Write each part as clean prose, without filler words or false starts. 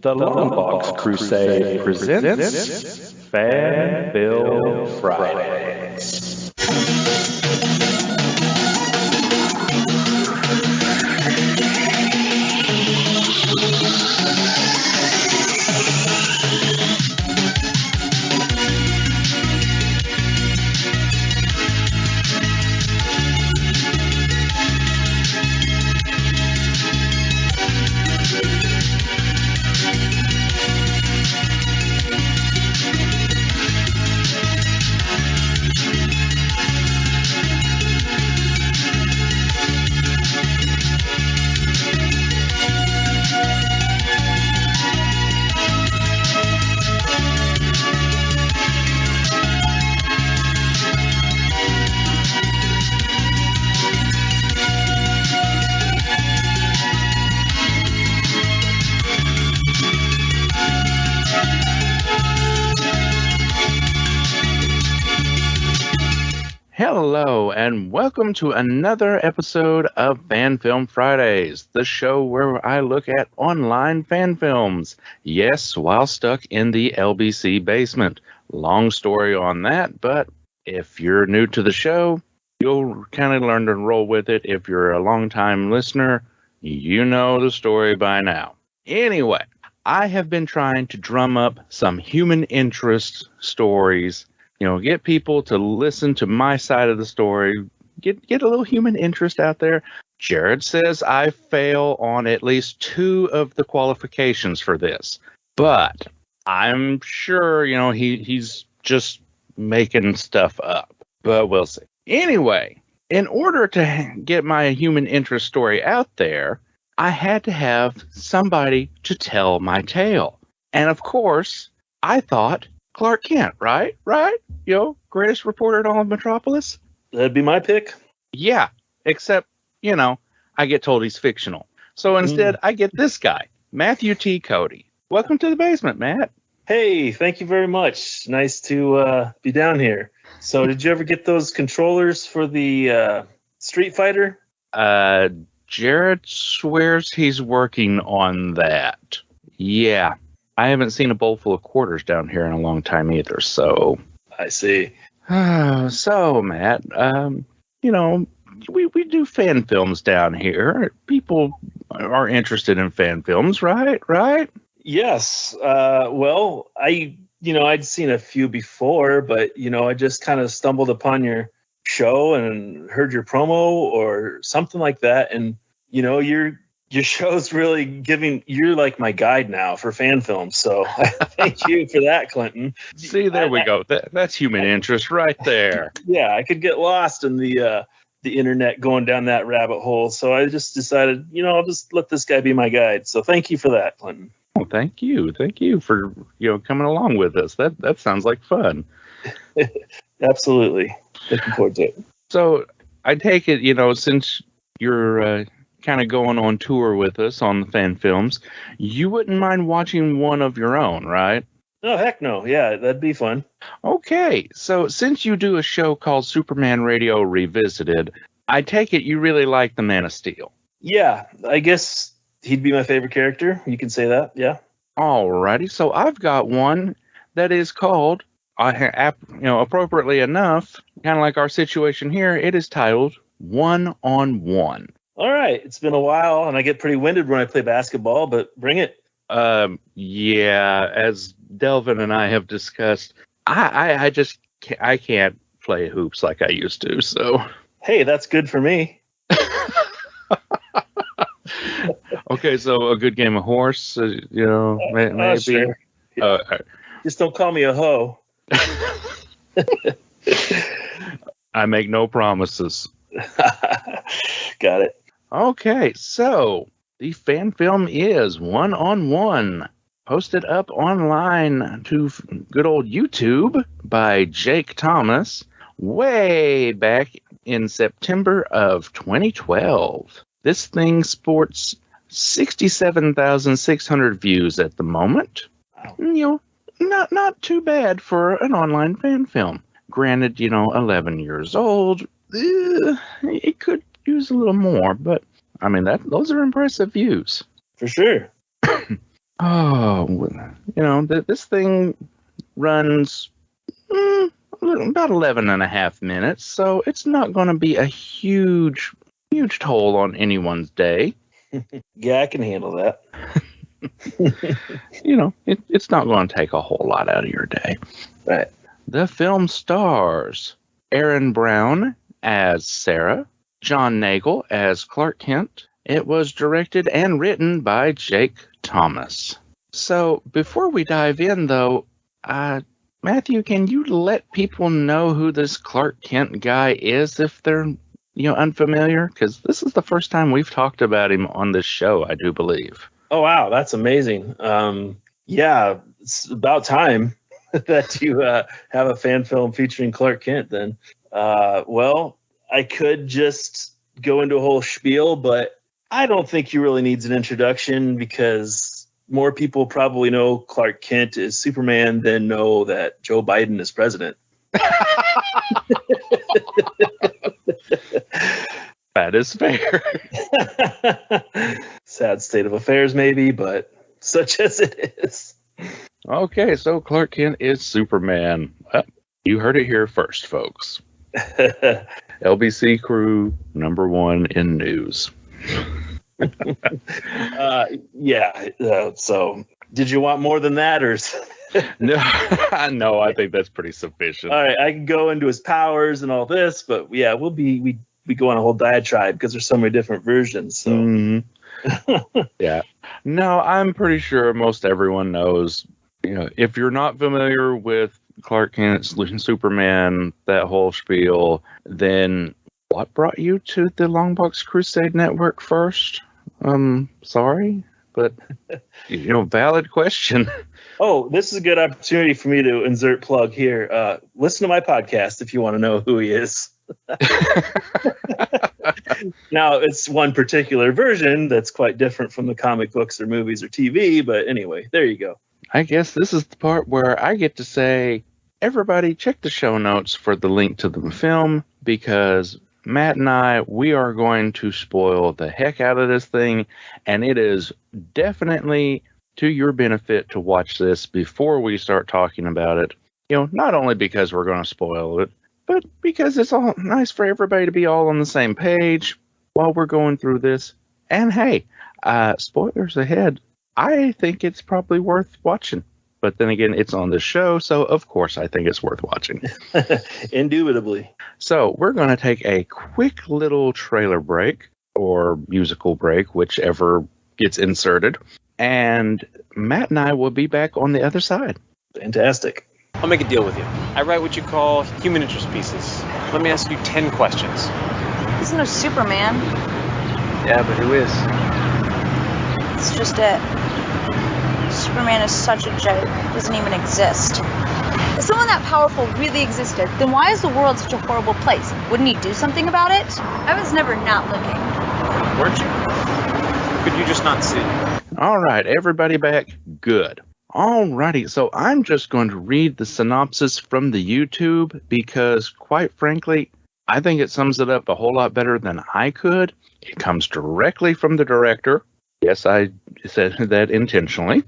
The Longbox Crusade presents FanFilm Fridays. Hello, and welcome to another episode of FanFilm Fridays, the show where I look at online fan films. Yes, while stuck in the LBC basement. Long story on that, but if you're new to the show, you'll kind of learn to roll with it. If you're a long-time listener, you know the story by now. Anyway, I have been trying to drum up some human interest stories. Get people to listen to my side of the story, get a little human interest out there. Jared says I fail on at least 2 of the qualifications for this, but I'm sure, he's just making stuff up, but we'll see. Anyway, in order to get my human interest story out there, I had to have somebody to tell my tale. And of course, I thought Clark Kent, right? Greatest reporter in all of Metropolis? That'd be my pick. Yeah, except, I get told he's fictional. So instead, I get this guy, Matthew T. Cody. Welcome to the basement, Matt. Hey, thank you very much. Nice to be down here. So did you ever get those controllers for the Street Fighter? Jared swears he's working on that. Yeah. I haven't seen a bowl full of quarters down here in a long time either, so. I see. So, Matt, we do fan films down here. People are interested in fan films, right? Yes. Well, I'd seen a few before, but, I just kind of stumbled upon your show and heard your promo or something like that. And, your show's really you're like my guide now for fan films. So thank you for that, Clinton. See, there we go. That's human interest right there. Yeah, I could get lost in the internet going down that rabbit hole. So I just decided, I'll just let this guy be my guide. So thank you for that, Clinton. Well, thank you. Thank you for, coming along with us. That sounds like fun. Absolutely. Looking forward to it. So I take it, since you're kind of going on tour with us on the fan films, you wouldn't mind watching one of your own, right? Oh, heck no. Yeah, that'd be fun. Okay, so since you do a show called Superman Radio Revisited, I take it you really like the Man of Steel. Yeah, I guess he'd be my favorite character. You can say that, yeah. Alrighty, so I've got one that is called, appropriately enough, kind of like our situation here, it is titled One on One. All right. It's been a while, and I get pretty winded when I play basketball, but bring it. Yeah, as Delvin and I have discussed, I can't play hoops like I used to, so. Hey, that's good for me. Okay, so a good game of horse, maybe. Sure. Just don't call me a hoe. I make no promises. Got it. Okay, so the fan film is One on One, posted up online to good old YouTube by Jake Thomas way back in September of 2012. This thing sports 67,600 views at the moment. Wow. Not too bad for an online fan film. Granted, 11 years old. It could use a little more, but I mean those are impressive views for sure. Oh, this thing runs about 11 and a half minutes, so it's not going to be a huge toll on anyone's day. Yeah, I can handle that. It's not going to take a whole lot out of your day. Right. The film stars Aaron Brown as Sarah, John Nagel as Clark Kent. It was directed and written by Jake Thomas. So before we dive in, though, Matthew, can you let people know who this Clark Kent guy is if they're unfamiliar? Because this is the first time we've talked about him on this show, I do believe. Oh, wow. That's amazing. Yeah, it's about time that you have a fan film featuring Clark Kent then. Well, I could just go into a whole spiel, but I don't think he really needs an introduction because more people probably know Clark Kent is Superman than know that Joe Biden is president. That is fair. Sad state of affairs, maybe, but such as it is. Okay, so Clark Kent is Superman. You heard it here first, folks. LBC crew #1 in news. So did you want more than that, or? No, I think that's pretty sufficient. All right, I can go into his powers and all this, but yeah, we go on a whole diatribe because there's so many different versions. So. Mm-hmm. Yeah. No, I'm pretty sure most everyone knows. If you're not familiar with Clark Kent, Superman, that whole spiel, then what brought you to the Longbox Crusade Network first? Sorry, but valid question. Oh, this is a good opportunity for me to insert plug here. Listen to my podcast if you want to know who he is. Now, it's one particular version that's quite different from the comic books or movies or TV, but anyway, there you go. I guess this is the part where I get to say, everybody check the show notes for the link to the film, because Matt and I, we are going to spoil the heck out of this thing, and it is definitely to your benefit to watch this before we start talking about it. Not only because we're going to spoil it, but because it's all nice for everybody to be all on the same page while we're going through this. And hey, spoilers ahead. I think it's probably worth watching. But then again, it's on the show, so of course I think it's worth watching. Indubitably. So we're going to take a quick little trailer break, or musical break, whichever gets inserted. And Matt and I will be back on the other side. Fantastic. I'll make a deal with you. I write what you call human interest pieces. Let me ask you 10 questions. He's no Superman. Yeah, but who is? It's just it. Superman is such a joke. Doesn't even exist. If someone that powerful really existed, then why is the world such a horrible place? Wouldn't he do something about it? I was never not looking. Weren't you? Could you just not see? All right, everybody back? Good. Alrighty, so I'm just going to read the synopsis from the YouTube because, quite frankly, I think it sums it up a whole lot better than I could. It comes directly from the director. Yes, I said that intentionally.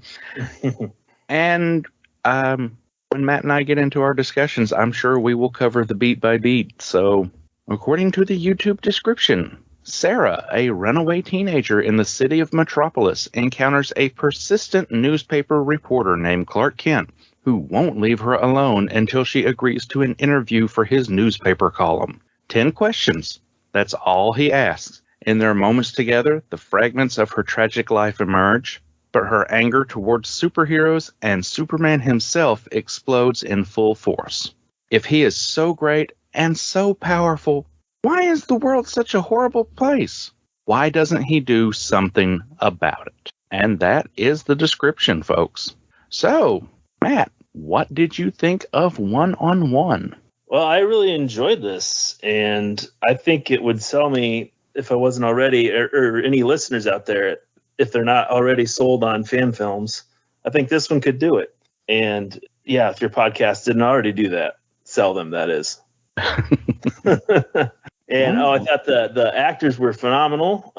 And when Matt and I get into our discussions, I'm sure we will cover the beat by beat. So, according to the YouTube description, Sarah, a runaway teenager in the city of Metropolis, encounters a persistent newspaper reporter named Clark Kent, who won't leave her alone until she agrees to an interview for his newspaper column. 10 questions. That's all he asks. In their moments together, the fragments of her tragic life emerge, but her anger towards superheroes and Superman himself explodes in full force. If he is so great and so powerful, why is the world such a horrible place? Why doesn't he do something about it? And that is the description, folks. So, Matt, what did you think of One-on-One? Well, I really enjoyed this, and I think it would sell me if I wasn't already, or any listeners out there, if they're not already sold on fan films. I think this one could do it. And yeah, if your podcast didn't already do that, sell them, that is. And I thought the actors were phenomenal.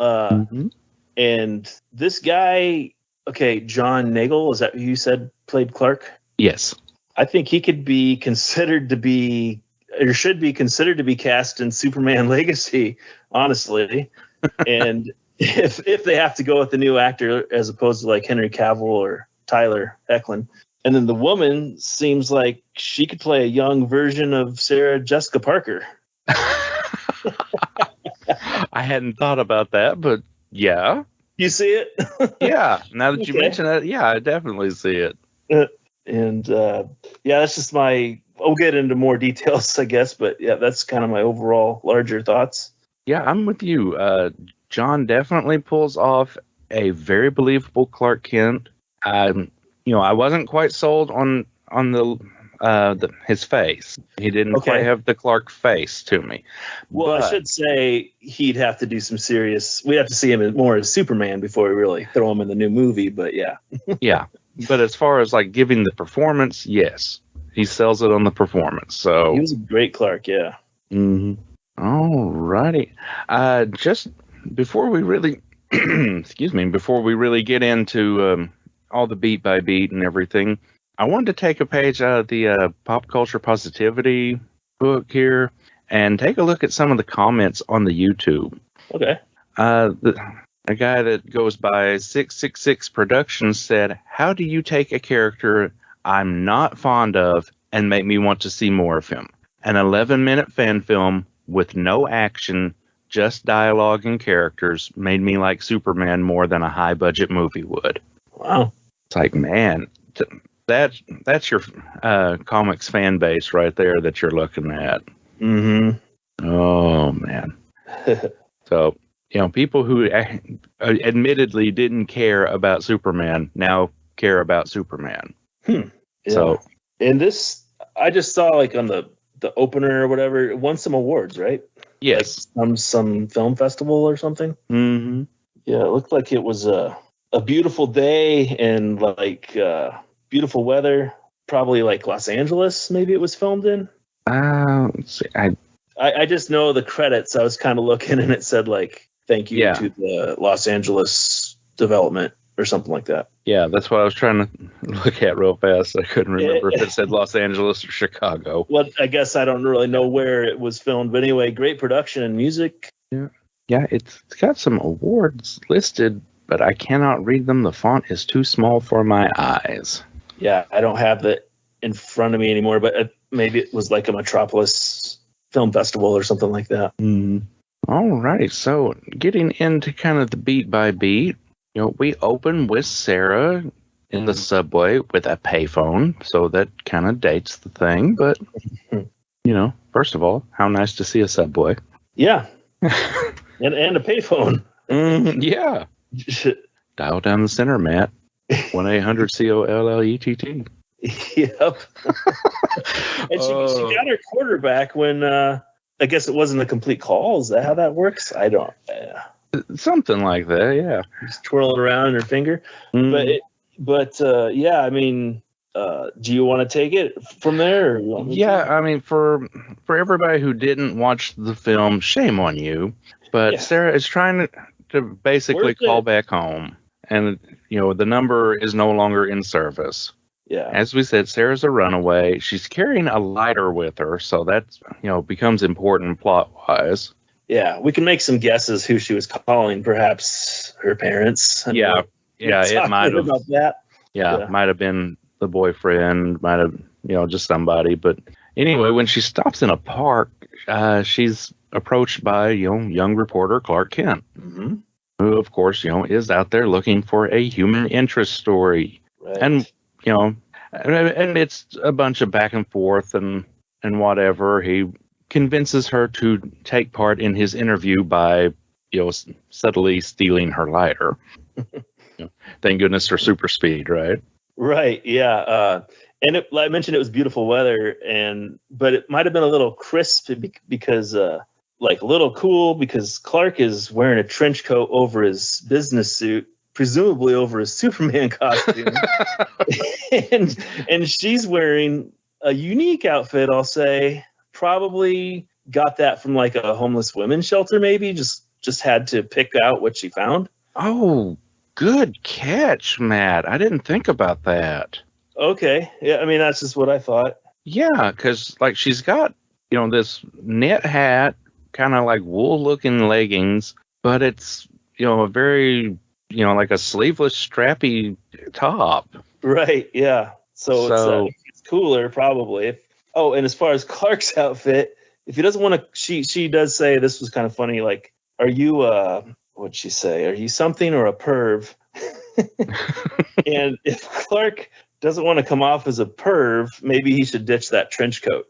And this guy, okay, John Nagel, is that who you said played Clark? Yes. I think he could be considered to be, or should be considered to be cast in Superman Legacy, honestly. And if they have to go with the new actor as opposed to like Henry Cavill or Tyler Hoechlin. And then the woman seems like she could play a young version of Sarah Jessica Parker. I hadn't thought about that, but yeah. You see it? Yeah. Now that you Okay. mention it, yeah, I definitely see it. And yeah, that's just I'll get into more details, I guess. But yeah, that's kind of my overall larger thoughts. Yeah, I'm with you. John definitely pulls off a very believable Clark Kent. I wasn't quite sold on his face. He didn't Okay. quite have the Clark face to me. Well, I should say he'd have to do some serious. We'd have to see him more as Superman before we really throw him in the new movie. But yeah, Yeah, but as far as like giving the performance, yes, he sells it on the performance. So he was a great Clark. Yeah. Mm-hmm. All righty. Just before we really, before we really get into all the beat by beat and everything, I wanted to take a page out of the Pop Culture Positivity book here and take a look at some of the comments on the YouTube. Okay. A guy that goes by 666 Productions said, "How do you take a character I'm not fond of and make me want to see more of him? An 11-minute fan film with no action, just dialogue and characters made me like Superman more than a high-budget movie would." Wow. It's like, man, that's your comics fan base right there that you're looking at. Mm-hmm. Oh, man. So, people who admittedly didn't care about Superman now care about Superman. Yeah. So, and this, I just saw like on the opener or whatever, it won some awards, right? yes. Like some film festival or something. Mm-hmm. Yeah, it looked like it was a beautiful day and like beautiful weather. Probably like Los Angeles, maybe it was filmed in. Let's see. I just know the credits. I was kind of looking and it said like thank you Yeah. to the Los Angeles development or something like that. Yeah, that's what I was trying to look at real fast. I couldn't remember if it said Los Angeles or Chicago. Well, I guess I don't really know where it was filmed, but anyway, great production and music. Yeah, it's got some awards listed, but I cannot read them. The font is too small for my eyes. Yeah, I don't have that in front of me anymore, but maybe it was like a Metropolis Film Festival or something like that. All right, so getting into kind of the beat by beat, we open with Sarah in the subway with a payphone, so that kind of dates the thing. But, first of all, how nice to see a subway. Yeah, and a payphone. Yeah. Dial down the center, Matt. 1-800-COLLETT. Yep. And she got her quarterback when I guess it wasn't a complete call. Is that how that works? I don't. Something like that, yeah. Just twirling around in her finger. But yeah, I mean, do you want to take it from there? Or you want me to? Yeah, I mean, for everybody who didn't watch the film, shame on you. But Yeah. Sarah is trying to basically Worth it. call back home. And, the number is no longer in service. Yeah. As we said, Sarah's a runaway. She's carrying a lighter with her, so that's, becomes important plot-wise. Yeah, we can make some guesses who she was calling. Perhaps her parents. And Yeah, it might have. about that. Yeah. Might have been the boyfriend, might have, just somebody. But anyway, when she stops in a park, she's approached by, young reporter Clark Kent, Mm-hmm. who, of course, is out there looking for a human interest story. Right. And, and it's a bunch of back and forth and whatever. He convinces her to take part in his interview by, subtly stealing her lighter. Thank goodness for super speed, right? Right. Yeah. And I mentioned it was beautiful weather, but it might have been a little crisp because, like a little cool because Clark is wearing a trench coat over his business suit, presumably over his Superman costume, and she's wearing a unique outfit. I'll say probably got that from like a homeless women's shelter, maybe just had to pick out what she found. Oh, Good catch, Matt. I didn't think about that. Okay. Yeah, I mean, that's just what I thought. Yeah, because like she's got, this knit hat, kind of like wool-looking leggings, but it's, a very, like a sleeveless, strappy top. Right. Yeah. So it's cooler probably. And as far as Clark's outfit, if he doesn't want to, she does say, this was kind of funny. Like, are you what'd she say? Are you something or a perv? And if Clark doesn't want to come off as a perv, maybe he should ditch that trench coat.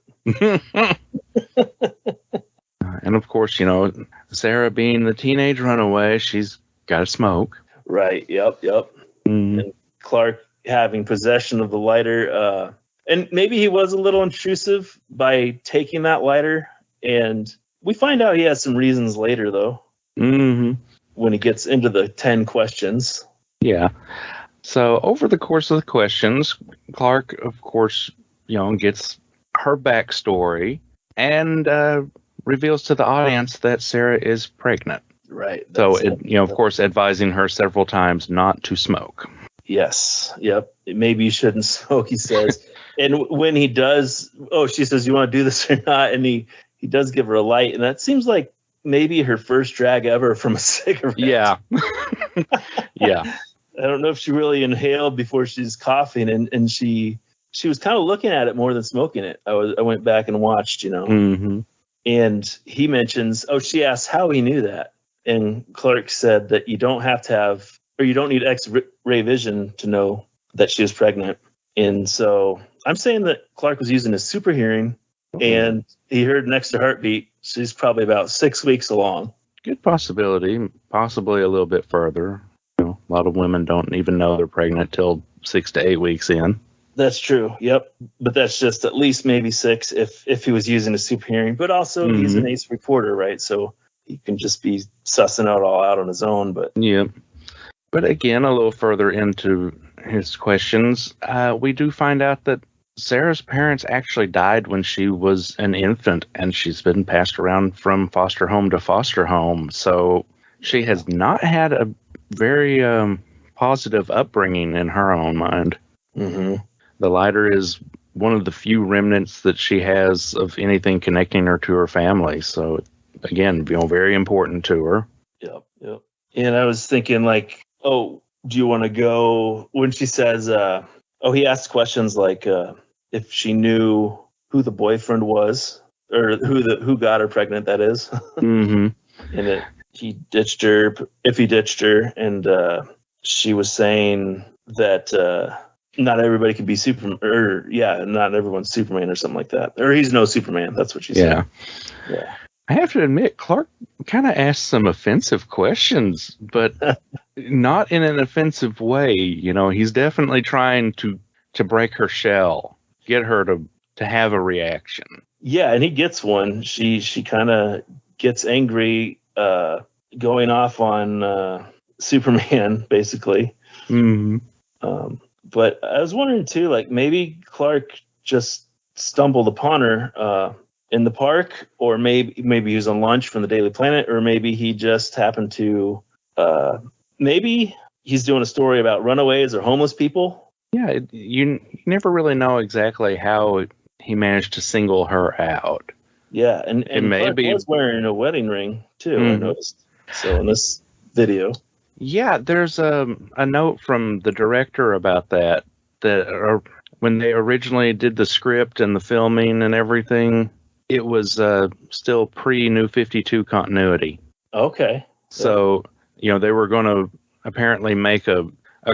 And of course, Sarah being the teenage runaway, she's got to smoke. Right. Yep. Mm-hmm. And Clark having possession of the lighter, and maybe he was a little intrusive by taking that lighter. And we find out he has some reasons later, though, when he gets into the 10 questions. Yeah. So over the course of the questions, Clark, of course, gets her backstory and reveals to the audience that Sarah is pregnant. Right. So, of course, advising her several times not to smoke. Yes. Yep. Maybe you shouldn't smoke, he says. And when he does, she says, you want to do this or not? And he does give her a light. And that seems like maybe her first drag ever from a cigarette. Yeah. Yeah. I don't know if she really inhaled before she's coughing. And she was kind of looking at it more than smoking it. I went back and watched, Mm-hmm. And he mentions, she asked how he knew that. And Clark said that you don't have to have, or you don't need X-ray vision to know that she was pregnant. And so I'm saying that Clark was using his super hearing, and he heard an extra heartbeat. She's probably about 6 weeks along. Good possibility, possibly a little bit further. A lot of women don't even know they're pregnant till 6 to 8 weeks in. That's true. Yep. But that's just at least maybe 6 if he was using his super hearing. But also he's an ace reporter, right? So he can just be sussing it all out on his own. But yeah. But again, a little further into his questions, we do find out that Sarah's parents actually died when she was an infant, and she's been passed around from foster home to foster home. So she has not had a very positive upbringing in her own mind. Mm-hmm. The lighter is one of the few remnants that she has of anything connecting her to her family. So, again, very important to her. Yep. And I was thinking, like, do you want to go? When she says, he asks questions like if she knew who the boyfriend was, or who got her pregnant, that is. Mm-hmm. And he ditched her, if he ditched her, and she was saying that not everybody can be Superman, or not everyone's Superman or something like that. Or he's no Superman. That's what she said. Yeah. I have to admit, Clark kind of asked some offensive questions, but not in an offensive way. He's definitely trying to break her shell, get her to have a reaction. Yeah, and he gets one. She kind of gets angry, going off on Superman, basically. Mm-hmm. But I was wondering too, like maybe Clark just stumbled upon her in the park, or maybe he was on lunch from the Daily Planet, or maybe he just happened to maybe he's doing a story about runaways or homeless people. Yeah, you never really know exactly how he managed to single her out. Yeah, and maybe Clark was wearing a wedding ring too. I noticed. So in this video. Yeah, there's a note from the director about that when they originally did the script and the filming and everything, it was still pre-New 52 continuity. Okay. So, they were going to apparently make a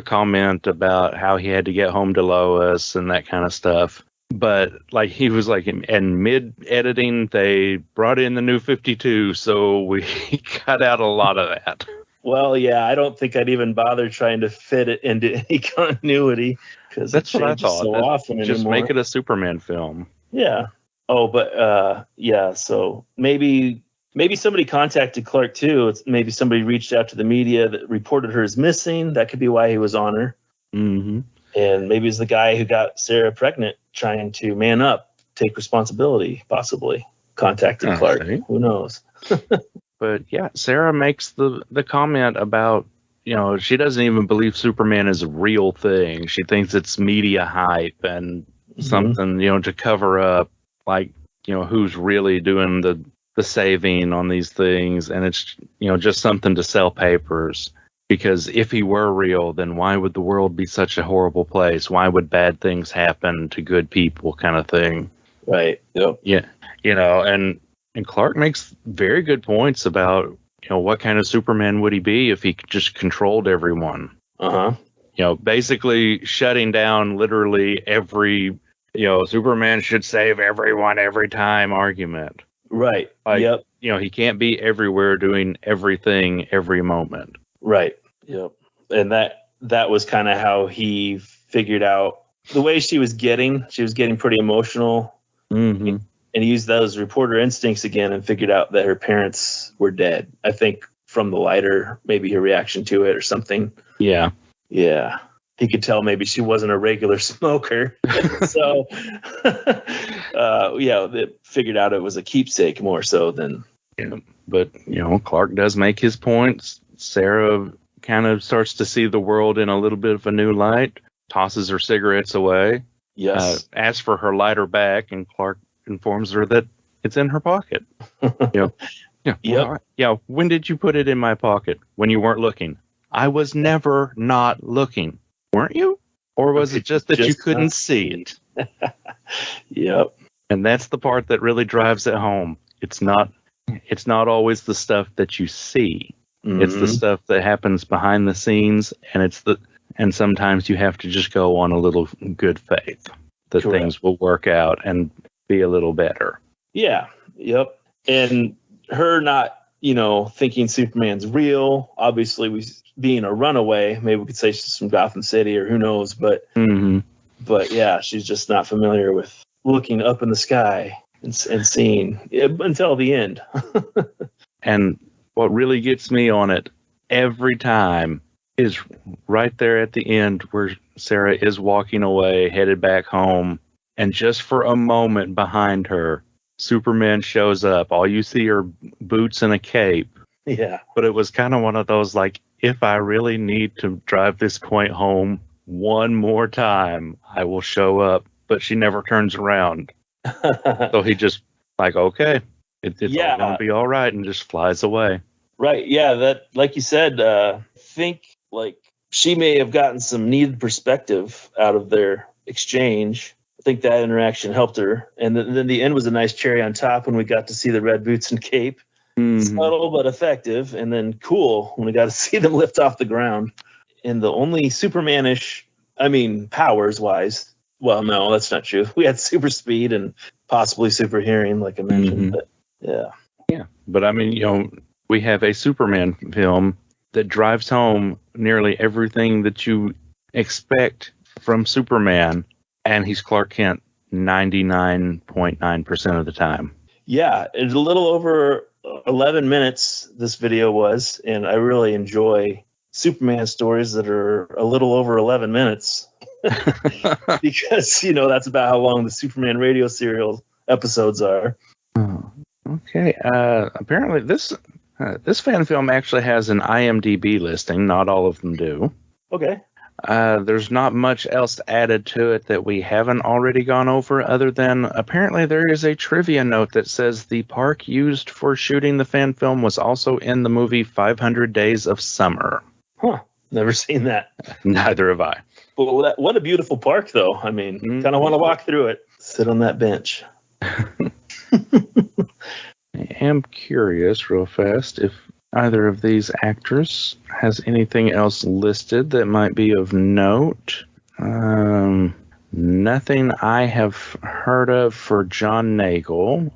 comment about how he had to get home to Lois and that kind of stuff. But like he was like in mid-editing, they brought in the New 52, so we cut out a lot of that. Well, yeah, I don't think I'd even bother trying to fit it into any continuity, because that's what I thought. So often just anymore. Make it a Superman film. Yeah. But so maybe somebody contacted Clark too. Maybe somebody reached out to the media that reported her as missing. That could be why he was on her. Mm-hmm. And maybe it's the guy who got Sarah pregnant trying to man up, take responsibility, possibly contacted Clark. Who knows? But yeah, Sarah makes the comment about, she doesn't even believe Superman is a real thing. She thinks it's media hype and something, to cover up, like, who's really doing the saving on these things. And it's, just something to sell papers. Because if he were real, then why would the world be such a horrible place? Why would bad things happen to good people, kind of thing? Right. Yep. Yeah. And Clark makes very good points about, what kind of Superman would he be if he just controlled everyone? Basically shutting down literally every, Superman should save everyone every time argument. Right. Like, he can't be everywhere doing everything every moment. Right. Yep. And that was kind of how he figured out the way she was getting pretty emotional. Mm-hmm. And he used those reporter instincts again and figured out that her parents were dead. I think from the lighter, maybe her reaction to it or something. Yeah. Yeah. He could tell maybe she wasn't a regular smoker. So, they figured out it was a keepsake more so than. Yeah. But, Clark does make his points. Sarah kind of starts to see the world in a little bit of a new light, tosses her cigarettes away. Yes. Asks for her lighter back, and Clark informs her that it's in her pocket. Yeah. Yep. Well, when did you put it in my pocket? When you weren't looking. I was never not looking. Weren't you? Or was it just that you couldn't see it? Yep. And that's the part that really drives it home. It's not always the stuff that you see. Mm-hmm. It's the stuff that happens behind the scenes, and sometimes you have to just go on a little good faith that Correct. Things will work out and be a little better. Yeah. Yep. And her not, thinking Superman's real, obviously being a runaway, maybe we could say she's from Gotham City or who knows, but yeah, she's just not familiar with looking up in the sky and seeing until the end. And what really gets me on it every time is right there at the end where Sarah is walking away, headed back home, and just for a moment behind her, Superman shows up. All you see are boots and a cape. Yeah. But it was kind of one of those, like, if I really need to drive this point home one more time, I will show up. But she never turns around. So he just, like, okay, it's all going to be all right, and just flies away. Right. Yeah. That, like you said, I think, like, she may have gotten some needed perspective out of their exchange. I think that interaction helped her. And then the end was a nice cherry on top when we got to see the red boots and cape. Mm-hmm. Subtle but effective. And then cool when we got to see them lift off the ground. And the only Superman-ish, powers-wise, well, no, that's not true. We had super speed and possibly super hearing, like I mentioned. But yeah. Yeah. But we have a Superman film that drives home nearly everything that you expect from Superman, and he's Clark Kent 99.9% of the time. Yeah, it's a little over 11 minutes, this video was, and I really enjoy Superman stories that are a little over 11 minutes because, that's about how long the Superman radio serial episodes are. Oh, okay. Apparently this fan film actually has an IMDb listing. Not all of them do. Okay. There's not much else added to it that we haven't already gone over, other than apparently there is a trivia note that says the park used for shooting the fan film was also in the movie 500 Days of Summer. Huh. Never seen that. Neither have I. But what a beautiful park, though. Kind of want to walk through it. Sit on that bench. I am curious, real fast, if either of these actors has anything else listed that might be of note. Nothing I have heard of for John Nagel,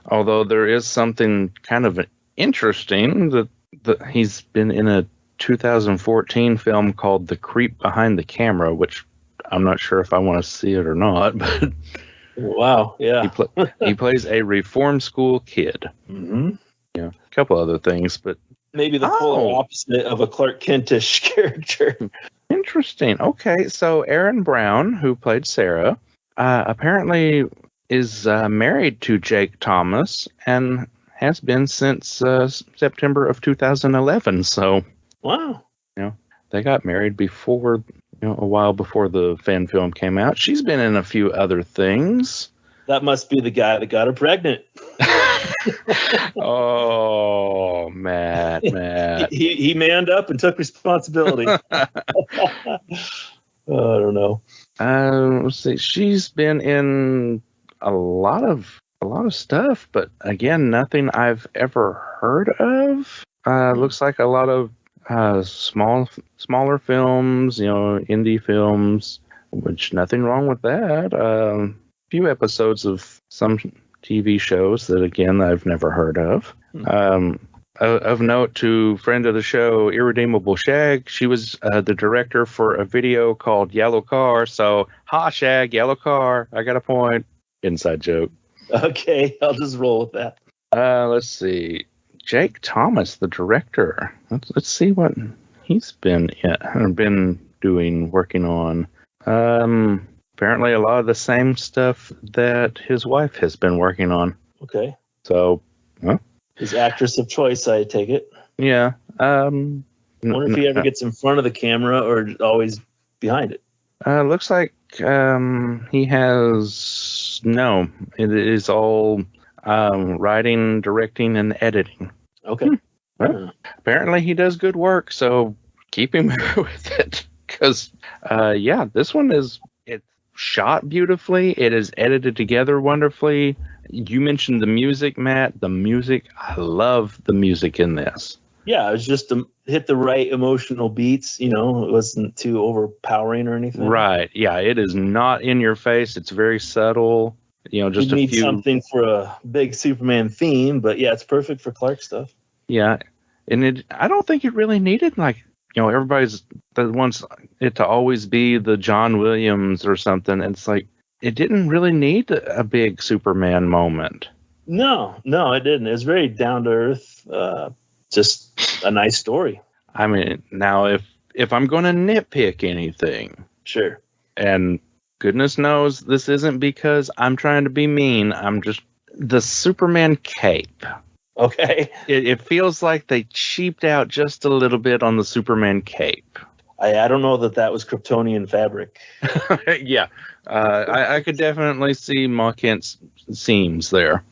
although there is something kind of interesting that he's been in a 2014 film called The Creep Behind the Camera, which I'm not sure if I want to see it or not, but wow, yeah. He plays a reform school kid. Mm-hmm. Yeah, a couple other things, but maybe the polar opposite of a Clark Kentish character. Interesting. Okay, so Aaron Brown, who played Sarah, apparently is married to Jake Thomas and has been since September of 2011. So, wow, they got married before, a while before the fan film came out. She's been in a few other things. That must be the guy that got her pregnant. Oh, Matt. He manned up and took responsibility. I don't know. Let's see. She's been in a lot of stuff, but again, nothing I've ever heard of. Looks like a lot of smaller films, indie films, which nothing wrong with that. Few episodes of some TV shows that, again, I've never heard of. Of note, to friend of the show, Irredeemable Shag, she was the director for a video called Yellow Car. So, ha, Shag, Yellow Car. I got a point. Inside joke. Okay, I'll just roll with that. Let's see. Jake Thomas, the director. Let's see what he's been doing, working on. Apparently a lot of the same stuff that his wife has been working on. Okay. So, his actress of choice, I take it. Yeah. I wonder if he ever gets in front of the camera or always behind it. Looks like he has no. It is all writing, directing, and editing. Okay. Well, apparently he does good work, so keep him with it. Because, this one it's shot beautifully. It is edited together wonderfully. You mentioned the music, Matt. The music, I love the music in this. Yeah, it was just to hit the right emotional beats. It wasn't too overpowering or anything. Right. Yeah, it is not in your face. It's very subtle. Just you need something for a big Superman theme, but yeah, it's perfect for Clark stuff. Yeah, and I don't think it really needed everybody's that wants it to always be the John Williams or something. It's like it didn't really need a big Superman moment. No, it didn't. It was very down to earth. Just a nice story. I mean, now if I'm going to nitpick anything, sure. And goodness knows this isn't because I'm trying to be mean. I'm just the Superman cape. Okay. It feels like they cheaped out just a little bit on the Superman cape. I don't know that was Kryptonian fabric. Yeah. I could definitely see Ma Kent's seams there.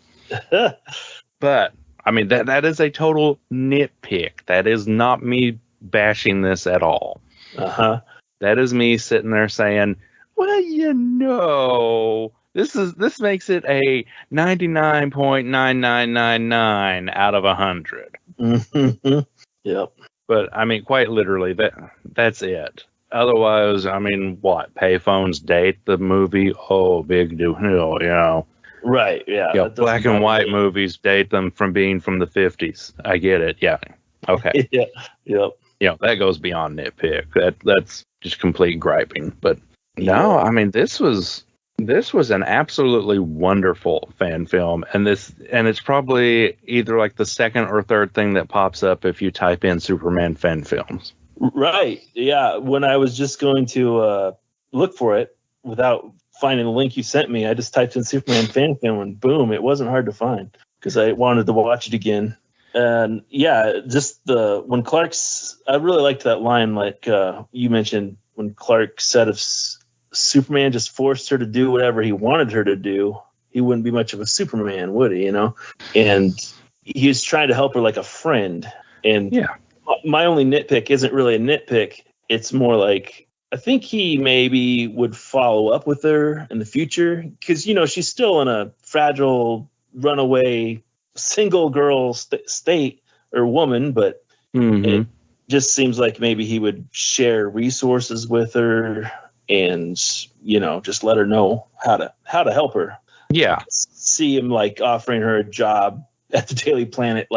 But, I mean, that is a total nitpick. That is not me bashing this at all. Uh-huh. That is me sitting there saying, well, this makes it a 99.9999 out of 100. Mm-hmm. Yep. But I mean, quite literally, that's it. Otherwise, I mean, what? Payphones date the movie? Oh, big deal, Right. Yeah. Black and white movies date them from being from the 50s. I get it. Yeah. Okay. Yeah. Yep. That goes beyond nitpick. That's just complete griping. But no, I mean, this was an absolutely wonderful fan film, and it's probably either like the second or third thing that pops up if you type in Superman fan films. Right. Yeah. When I was just going to look for it without finding the link you sent me, I just typed in Superman fan film, and boom, it wasn't hard to find because I wanted to watch it again. And yeah, just when Clark's, I really liked that line, like you mentioned, when Clark said if Superman just forced her to do whatever he wanted her to do, he wouldn't be much of a Superman, would he? And he was trying to help her like a friend. And yeah, my only nitpick isn't really a nitpick. It's more like I think he maybe would follow up with her in the future because she's still in a fragile, runaway, single girl state or woman, but it just seems like maybe he would share resources with her. And just let her know how to help her. Yeah. See him like offering her a job at the Daily Planet,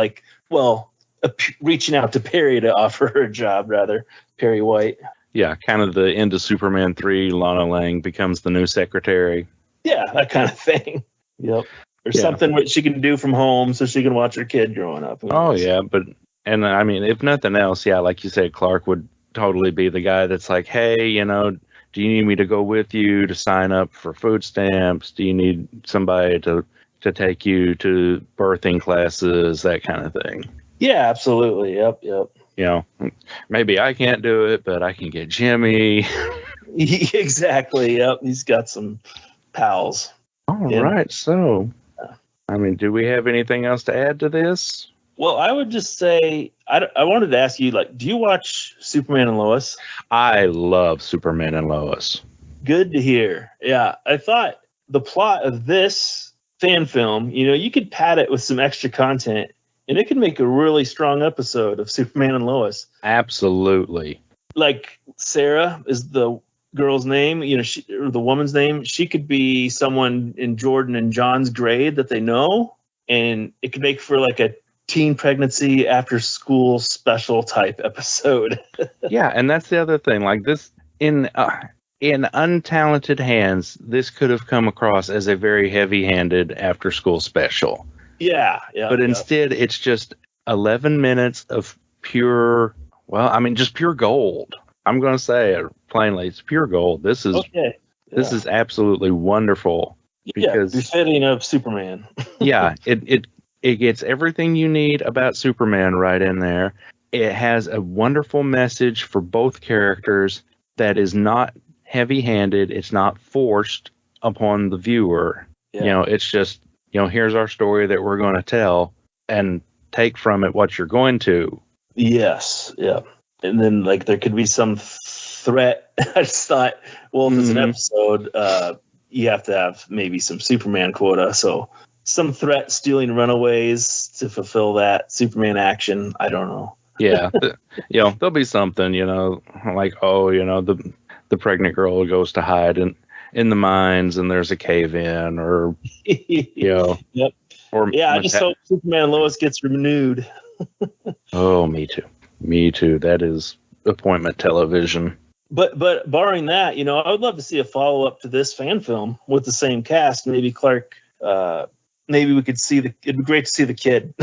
reaching out to Perry to offer her a job, rather, Perry White. Yeah, kind of the end of Superman 3, Lana Lang becomes the new secretary. Yeah, that kind of thing. Yep. Or something what she can do from home so she can watch her kid growing up. Oh yeah, and I mean, if nothing else, yeah, like you said, Clark would totally be the guy that's like, hey, do you need me to go with you to sign up for food stamps? Do you need somebody to take you to birthing classes, that kind of thing? Yeah, absolutely. Yep. You know, maybe I can't do it, but I can get Jimmy. Exactly. Yep. He's got some pals. All right. So, I mean, do we have anything else to add to this? Well, I would just say, I wanted to ask you, like, do you watch Superman and Lois? I love Superman and Lois. Good to hear. Yeah. I thought the plot of this fan film, you know, you could pad it with some extra content and it could make a really strong episode of Superman and Lois. Absolutely. Like Sarah is the girl's name, you know, or the woman's name. She could be someone in Jordan and John's grade that they know, and it could make for like a teen pregnancy after school special type episode. Yeah, and that's the other thing. Like this, in untalented hands, this could have come across as a very heavy-handed after-school special. Yeah. But instead, it's just 11 minutes of pure, just pure gold. I'm going to say it plainly. It's pure gold. This is This is absolutely wonderful. Because, befitting of Superman. Yeah, it gets everything you need about Superman right in there. It has a wonderful message for both characters that is not heavy-handed. It's not forced upon the viewer. Yeah. You know, it's just, you know, here's our story that we're going to tell and take from it what you're going to. Yes, yeah. And then, like, there could be some threat. I just thought, well, if it's an episode, you have to have maybe some Superman quota. So some threat stealing runaways to fulfill that Superman action. I don't know. Yeah. You know, there'll be something, you know, like, you know, the pregnant girl goes to hide in the mines and there's a cave in, or, you know. Yep. Or I just hope Superman and Lois gets renewed. Oh, me too. That is appointment television. But barring that, you know, I would love to see a follow-up to this fan film with the same cast. Maybe Clark, maybe we could see it'd be great to see the kid.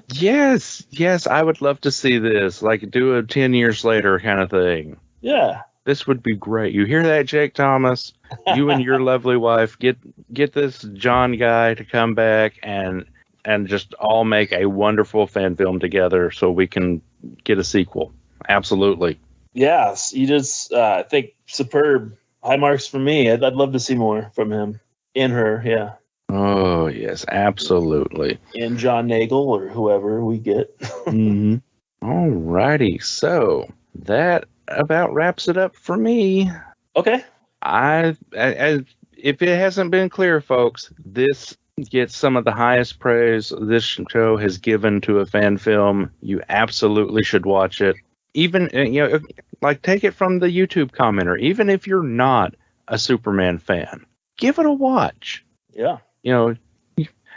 Yes, I would love to see this. Like, do a 10 years later kind of thing. Yeah. This would be great. You hear that, Jake Thomas? You and your lovely wife, get this John guy to come back and just all make a wonderful fan film together so we can get a sequel. Absolutely. Yes, you just think superb. High marks for me. I'd love to see more from him and her. Yeah. Oh yes, absolutely. And John Nagel or whoever we get. Mm-hmm. All righty. So that about wraps it up for me. Okay. If it hasn't been clear, folks, this gets some of the highest praise this show has given to a fan film. You absolutely should watch it. Even, you know, like, take it from the YouTube commenter. Even if you're not a Superman fan, give it a watch. Yeah. You know,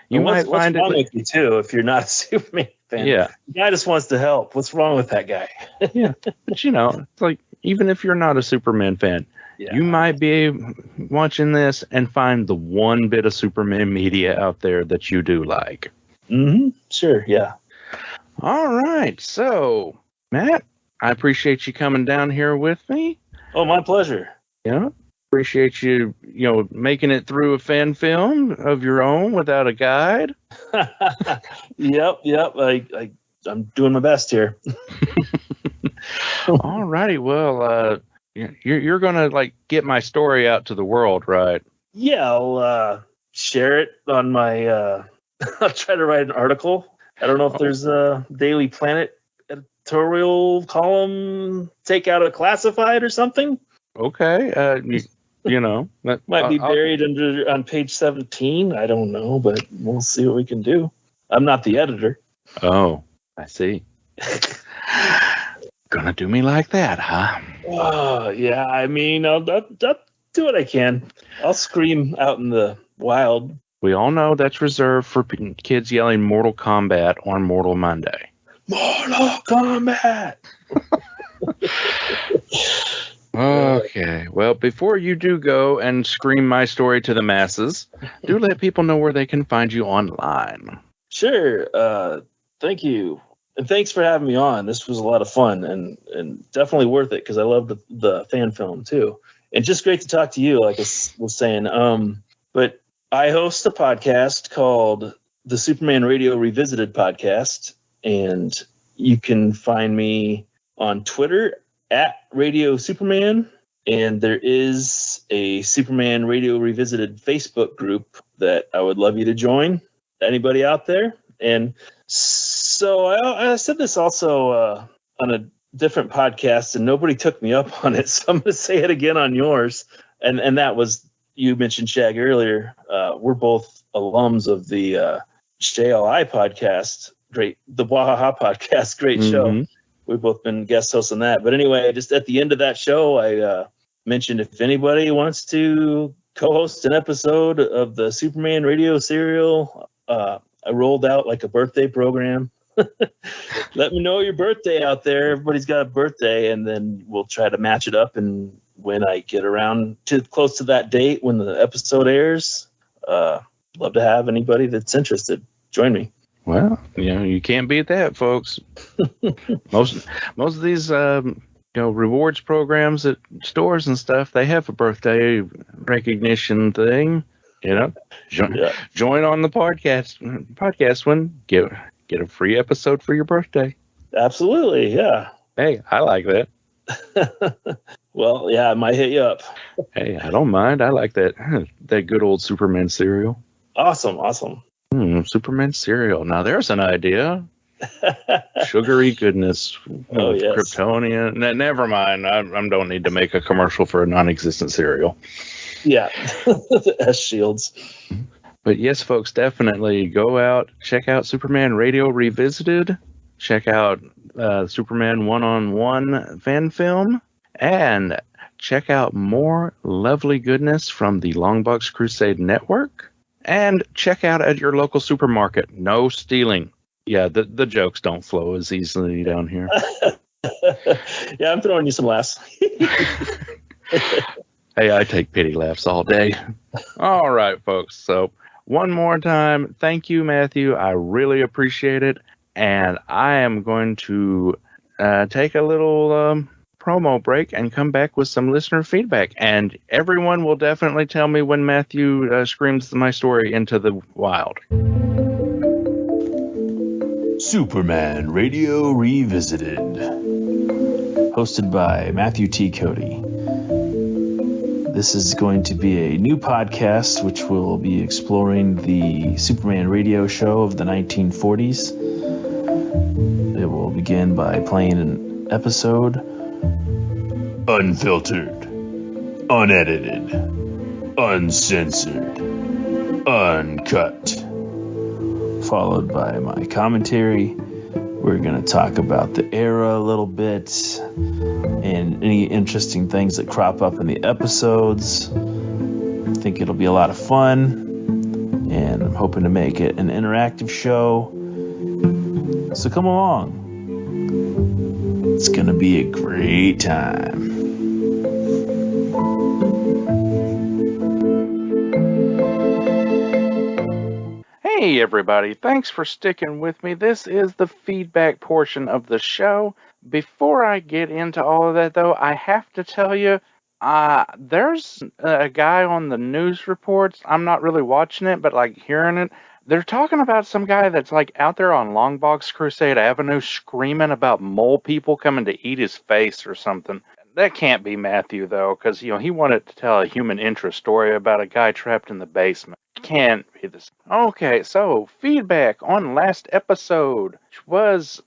you might find what's wrong with you too if you're not a Superman fan. Yeah. The guy just wants to help. What's wrong with that guy? Yeah. But, you know, it's like, even if you're not a Superman fan, you might be watching this and find the one bit of Superman media out there that you do like. Mm-hmm. Sure. Yeah. All right. So, Matt, I appreciate you coming down here with me. Oh, my pleasure. Yeah. Appreciate you, you know, making it through a fan film of your own without a guide. Yep. I'm doing my best here. All righty. Well, you're going to, like, get my story out to the world, right? Yeah, I'll share it on my I'll try to write an article. I don't know if there's a Daily Planet editorial column, take out a classified or something. Okay. You know, that might be buried on page 17. I don't know, but we'll see what we can do. I'm not the editor. Oh, I see. Gonna do me like that, huh? Oh, yeah. I mean, I'll do what I can. I'll scream out in the wild. We all know that's reserved for kids yelling Mortal Kombat on Mortal Monday. Mortal Kombat! Okay. Well, before you do go and scream my story to the masses, do let people know where they can find you online. Sure. Thank you. And thanks for having me on. This was a lot of fun and definitely worth it because I love the fan film too. And just great to talk to you, like I was saying. But I host a podcast called the Superman Radio Revisited podcast. And You can find me on Twitter at Radio Superman, and there is a Superman Radio Revisited Facebook group that I would love you to join. Anybody out there? And so I said this also on a different podcast, and nobody took me up on it, so I'm going to say it again on yours. And that was, you mentioned Shag earlier. We're both alums of the JLI podcast, the Wahaha podcast, great show. We've both been guest hosts on that. But anyway, just at the end of that show, I mentioned if anybody wants to co-host an episode of the Superman radio serial, I rolled out like a birthday program. Let me know your birthday out there. Everybody's got a birthday, and then we'll try to match it up. And when I get around to close to that date, when the episode airs, love to have anybody that's interested join me. Well, you can't beat that, folks. most of these rewards programs at stores and stuff, they have a birthday recognition thing. Join on the podcast one. Get a free episode for your birthday. Absolutely, yeah. Hey, I like that. Well, yeah, I might hit you up. Hey, I don't mind. I like that good old Superman cereal. Awesome. Superman cereal. Now there's an idea. Sugary goodness. Oh, yes. Kryptonian. Never mind. I don't need to make a commercial for a non-existent cereal. Yeah. S Shields. But yes, folks, definitely go out, check out Superman Radio Revisited, check out Superman One-on-One fan film, and check out more lovely goodness from the Longbox Crusade Network, and check out at your local supermarket. No stealing. Yeah, the jokes don't flow as easily down here. Yeah, I'm throwing you some laughs. Hey, I take pity laughs all day. All right, folks. So one more time, thank you, Matthew. I really appreciate it. And I am going to take a little promo break and come back with some listener feedback. And everyone will definitely tell me when Matthew screams my story into the wild. Superman Radio Revisited, hosted by Matthew T. Cody. This is going to be a new podcast which will be exploring the Superman radio show of the 1940s. It will begin by playing an episode unfiltered, unedited, uncensored, uncut, followed by my commentary. We're going to talk about the era a little bit and any interesting things that crop up in the episodes. I think it'll be a lot of fun, and I'm hoping to make it an interactive show. So come along. It's going to be a great time. Hey everybody, thanks for sticking with me. This is the feedback portion of the show. Before I get into all of that though, I have to tell you, there's a guy on the news reports. I'm not really watching it, but like hearing it. They're talking about some guy that's like out there on Longbox Crusade Avenue screaming about mole people coming to eat his face or something. That can't be Matthew though, because he wanted to tell a human interest story about a guy trapped in the basement. Can't be this. Okay, so feedback on last episode, which was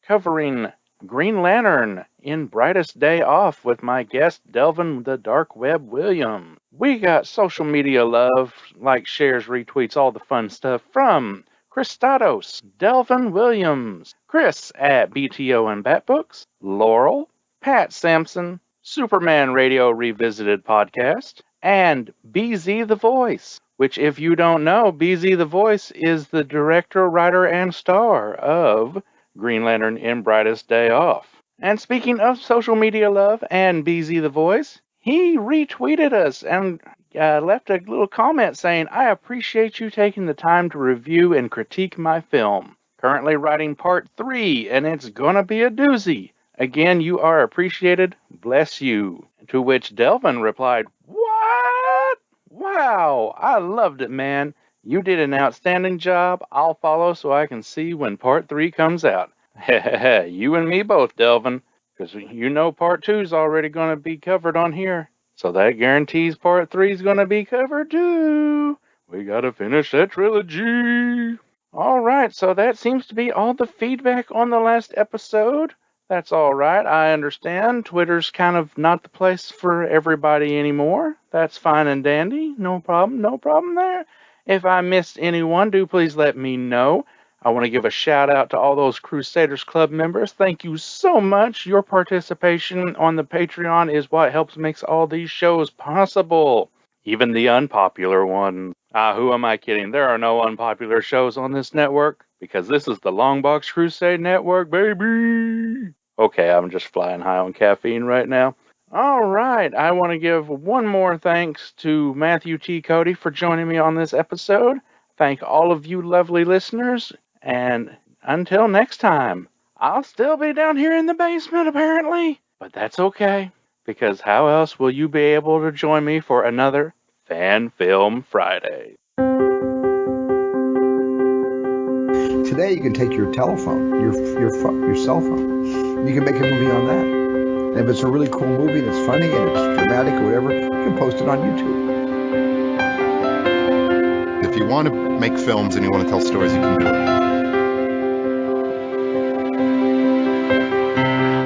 covering Green Lantern in Brightest Day Off with my guest Delvin the Dark Web Williams. We got social media love, likes, shares, retweets, all the fun stuff from Chris Statos, Delvin Williams, Chris at BTO and Batbooks, Laurel, Pat Sampson, Superman Radio Revisited Podcast, and BZ the Voice, which if you don't know, BZ the Voice is the director, writer, and star of Green Lantern in Brightest Day Off. And speaking of social media love and BZ the Voice, he retweeted us and left a little comment saying, I appreciate you taking the time to review and critique my film. Currently writing part 3, and it's gonna be a doozy. Again, you are appreciated. Bless you. To which Delvin replied, What? Wow, I loved it, man. You did an outstanding job. I'll follow so I can see when part 3 comes out. You and me both, Delvin, because you know part 2's already going to be covered on here. So that guarantees part 3's going to be covered too. We got to finish that trilogy. All right, so that seems to be all the feedback on the last episode. That's all right. I understand Twitter's kind of not the place for everybody anymore. That's fine and dandy. No problem there. If I missed anyone, do please let me know. I want to give a shout out to all those Crusaders Club members. Thank you so much. Your participation on the Patreon is what helps makes all these shows possible. Even the unpopular one. Who am I kidding? There are no unpopular shows on this network because this is the Longbox Crusade Network, baby. Okay, I'm just flying high on caffeine right now. All right, I want to give one more thanks to Matthew T. Cody for joining me on this episode. Thank all of you lovely listeners, and until next time, I'll still be down here in the basement apparently, but that's okay, because how else will you be able to join me for another Fan Film Friday? Today you can take your telephone, your cell phone. You can make a movie on that. And if it's a really cool movie that's funny and it's dramatic or whatever, you can post it on YouTube. If you want to make films and you want to tell stories, you can do it.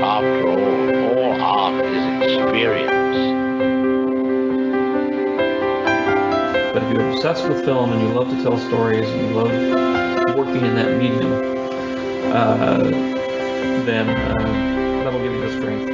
After all art is experience. But if you're obsessed with film and you love to tell stories and you love working in that medium, then that'll give you the strength